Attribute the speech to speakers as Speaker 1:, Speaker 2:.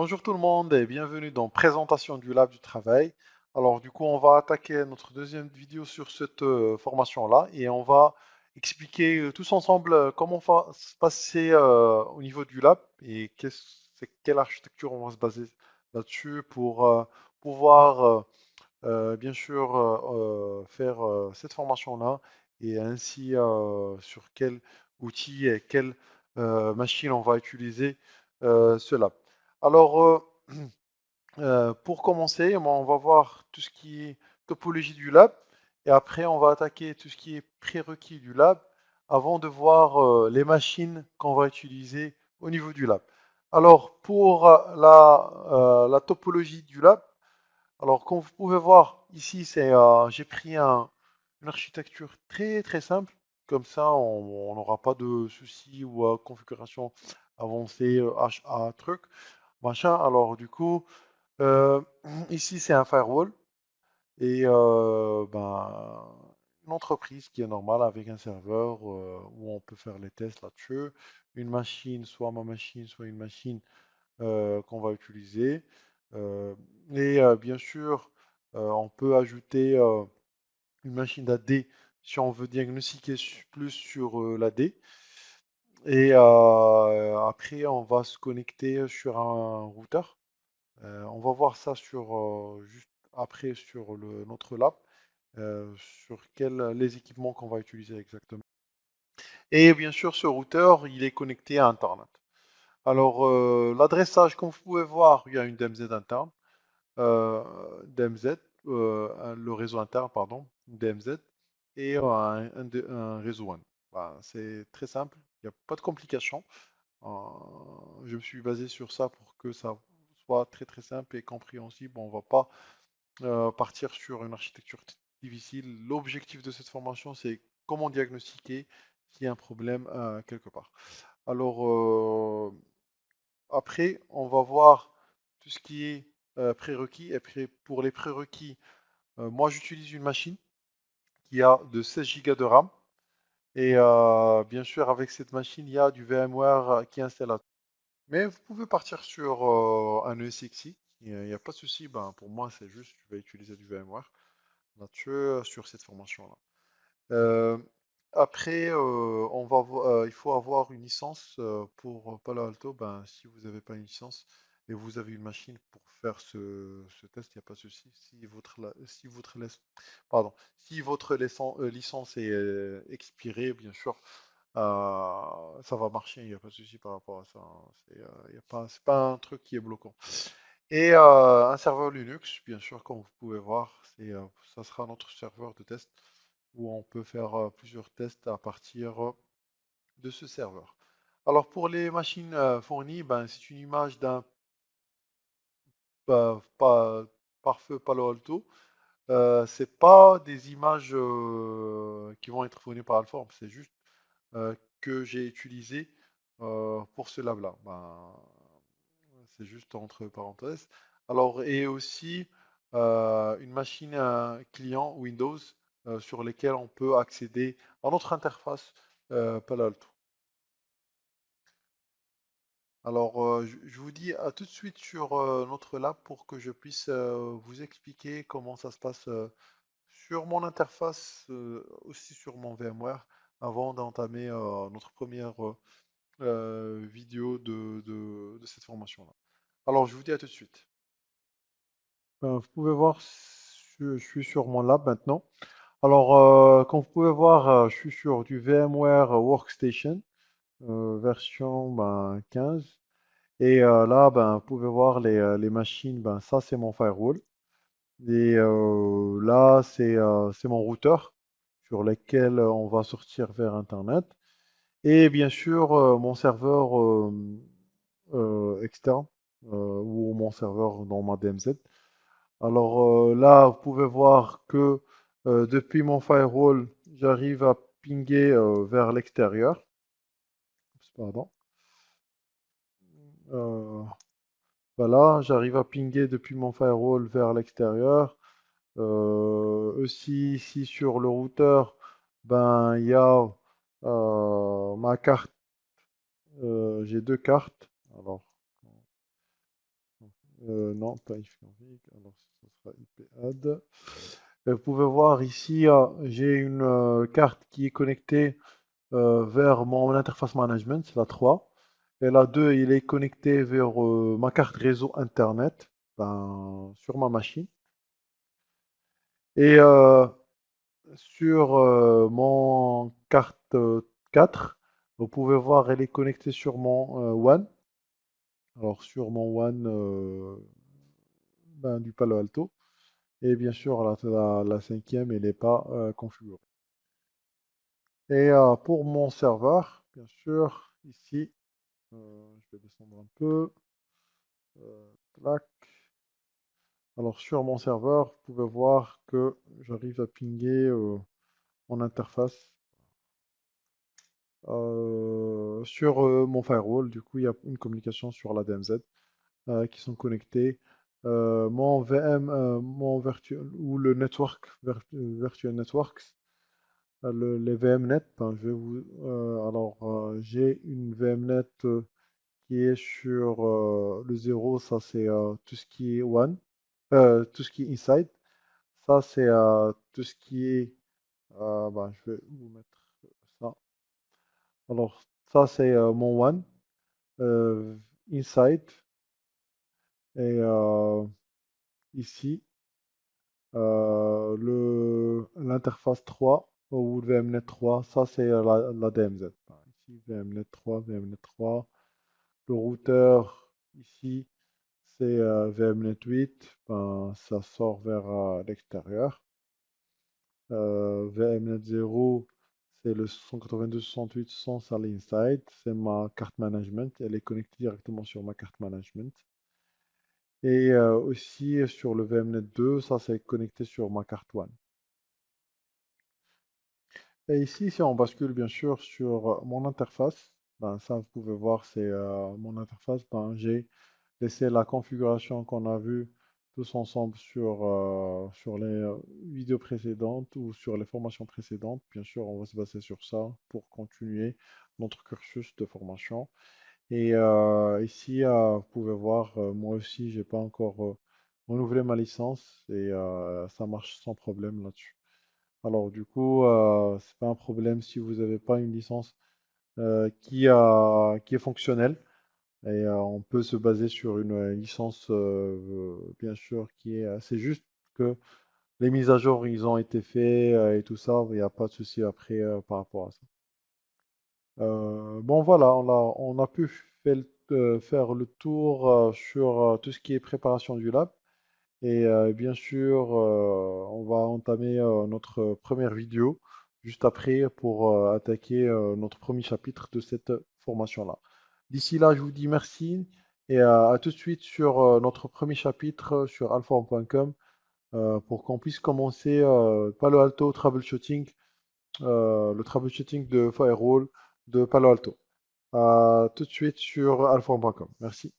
Speaker 1: Bonjour tout le monde et bienvenue dans Présentation du Lab du travail. Alors du coup, on va attaquer notre deuxième vidéo sur cette formation-là et on va expliquer tous ensemble comment va se passer au niveau du lab et quelle architecture on va se baser là-dessus pour pouvoir bien sûr faire cette formation-là et ainsi sur quel outil et quelle machine on va utiliser ce lab. Alors, pour commencer, bon, on va voir tout ce qui est topologie du lab et après on va attaquer tout ce qui est prérequis du lab avant de voir les machines qu'on va utiliser au niveau du lab. Alors, pour la topologie du lab, alors comme vous pouvez voir ici, j'ai pris une architecture très très simple. Comme ça, on n'aura pas de soucis ou configuration avancée, HA, truc, machin. Alors du coup, euh, ici, c'est un firewall et une entreprise qui est normale avec un serveur où on peut faire les tests là-dessus. Une machine, soit ma machine, soit une machine qu'on va utiliser. Euh, bien sûr, on peut ajouter une machine d'AD si on veut diagnostiquer plus sur l'AD. Et après, on va se connecter sur un routeur. On va voir ça juste après sur notre lab, sur les équipements qu'on va utiliser exactement. Et bien sûr, ce routeur, il est connecté à Internet. Alors, l'adressage, comme vous pouvez voir, il y a une DMZ interne, euh, DMZ, le réseau interne, pardon, DMZ, et un réseau WAN. Voilà, c'est très simple, il n'y a pas de complications. Euh, je me suis basé sur ça pour que ça soit très très simple et compréhensible. On ne va pas partir sur une architecture difficile. L'objectif de cette formation, c'est comment diagnostiquer s'il y a un problème quelque part. Alors, après, on va voir tout ce qui est prérequis. Et puis, pour les prérequis, moi, j'utilise une machine qui a de 16 Go de RAM. Et bien sûr, avec cette machine, il y a du VMware qui est installé. Mais vous pouvez partir sur un ESXi. Il n'y a pas de souci. Ben, pour moi, c'est juste, je vais utiliser du VMware là-dessus, sur cette formation-là. Euh, après, il faut avoir une licence pour Palo Alto. Ben, si vous n'avez pas une licence et vous avez une machine pour faire ce test, il n'y a pas de souci. Pardon, si votre licence est expirée, bien sûr, ça va marcher. Il n'y a pas de souci par rapport à ça, hein. C'est pas un truc qui est bloquant. Et un serveur Linux, bien sûr, comme vous pouvez voir, ça sera notre serveur de test où on peut faire plusieurs tests à partir de ce serveur. Alors pour les machines fournies, ben, c'est une image d'un pas pare-feu Palo Alto. C'est pas des images qui vont être fournies par Alform, c'est juste que j'ai utilisé pour ce lab-là. Ben, c'est juste entre parenthèses. Alors, et aussi une machine client Windows sur lesquelles on peut accéder à notre interface Palo Alto. Alors, je vous dis à tout de suite sur notre lab pour que je puisse vous expliquer comment ça se passe sur mon interface, aussi sur mon VMware, avant d'entamer notre première vidéo de cette formation-là. Alors, je vous dis à tout de suite. Vous pouvez voir, je suis sur mon lab maintenant. Alors, comme vous pouvez voir, je suis sur du VMware Workstation, version 15. Et là, ben, vous pouvez voir les machines. Ben, ça, c'est mon firewall. Et là, c'est mon routeur sur lequel on va sortir vers Internet. Et bien sûr, mon serveur externe ou mon serveur dans ma DMZ. Alors là, vous pouvez voir que depuis mon firewall, j'arrive à pinguer vers l'extérieur. Pardon. Euh, voilà, j'arrive à pinguer depuis mon firewall vers l'extérieur. Aussi, ici sur le routeur, ben, il y a ma carte. J'ai deux cartes. Alors, Non, pas IP config, alors ce sera IP add. Vous pouvez voir ici, j'ai une carte qui est connectée vers mon interface management, c'est la 3. Et la 2, il est connecté vers ma carte réseau Internet ben, sur ma machine. Et sur mon carte 4, vous pouvez voir, elle est connectée sur mon WAN. Alors sur mon WAN ben, du Palo Alto. Et bien sûr, la cinquième, elle n'est pas configurée. Et pour mon serveur, bien sûr, ici, je vais descendre un peu. Tac. Alors sur mon serveur, vous pouvez voir que j'arrive à pinguer mon interface sur mon firewall. Du coup, il y a une communication sur la DMZ qui sont connectés. Mon VM, mon virtual ou le network, virtual networks, les VMnet, ben, je vais vous, alors j'ai une VMnet qui est sur le 0, ça c'est tout ce qui est one, tout ce qui est inside. Ça, c'est tout ce qui est. Ben, je vais vous mettre ça. Alors, ça, c'est mon one. euh, Inside. Et ici, l'interface 3 ou le VMnet 3. Ça, c'est la DMZ. Ben, ici, VMnet 3, VMnet 3. Le routeur, ici, c'est VMnet 8. Ben, ça sort vers l'extérieur. VMnet 0, c'est le 192.168 sans l'inside. C'est ma carte management. Elle est connectée directement sur ma carte management. Et aussi sur le VMnet 2, ça c'est connecté sur ma carte One. Et ici, si on bascule bien sûr sur mon interface, ben, ça vous pouvez voir, c'est mon interface. Ben, j'ai laissé la configuration qu'on a vue tous ensemble sur les vidéos précédentes ou sur les formations précédentes. Bien sûr, on va se baser sur ça pour continuer notre cursus de formation. Et ici, vous pouvez voir, moi aussi, j'ai pas encore renouvelé ma licence et ça marche sans problème là-dessus. Alors du coup, c'est pas un problème si vous n'avez pas une licence qui est fonctionnelle. Et on peut se baser sur une licence, bien sûr, qui est assez juste que les mises à jour, ils ont été faits et tout ça. Il n'y a pas de souci après par rapport à ça. Bon, voilà, on a pu faire le tour sur tout ce qui est préparation du lab. Et bien sûr, on va entamer notre première vidéo juste après pour attaquer notre premier chapitre de cette formation-là. D'ici là, je vous dis merci et à tout de suite sur notre premier chapitre sur alform.com pour qu'on puisse commencer Palo Alto troubleshooting, le troubleshooting de firewall de Palo Alto. À tout de suite sur alform.com. Merci.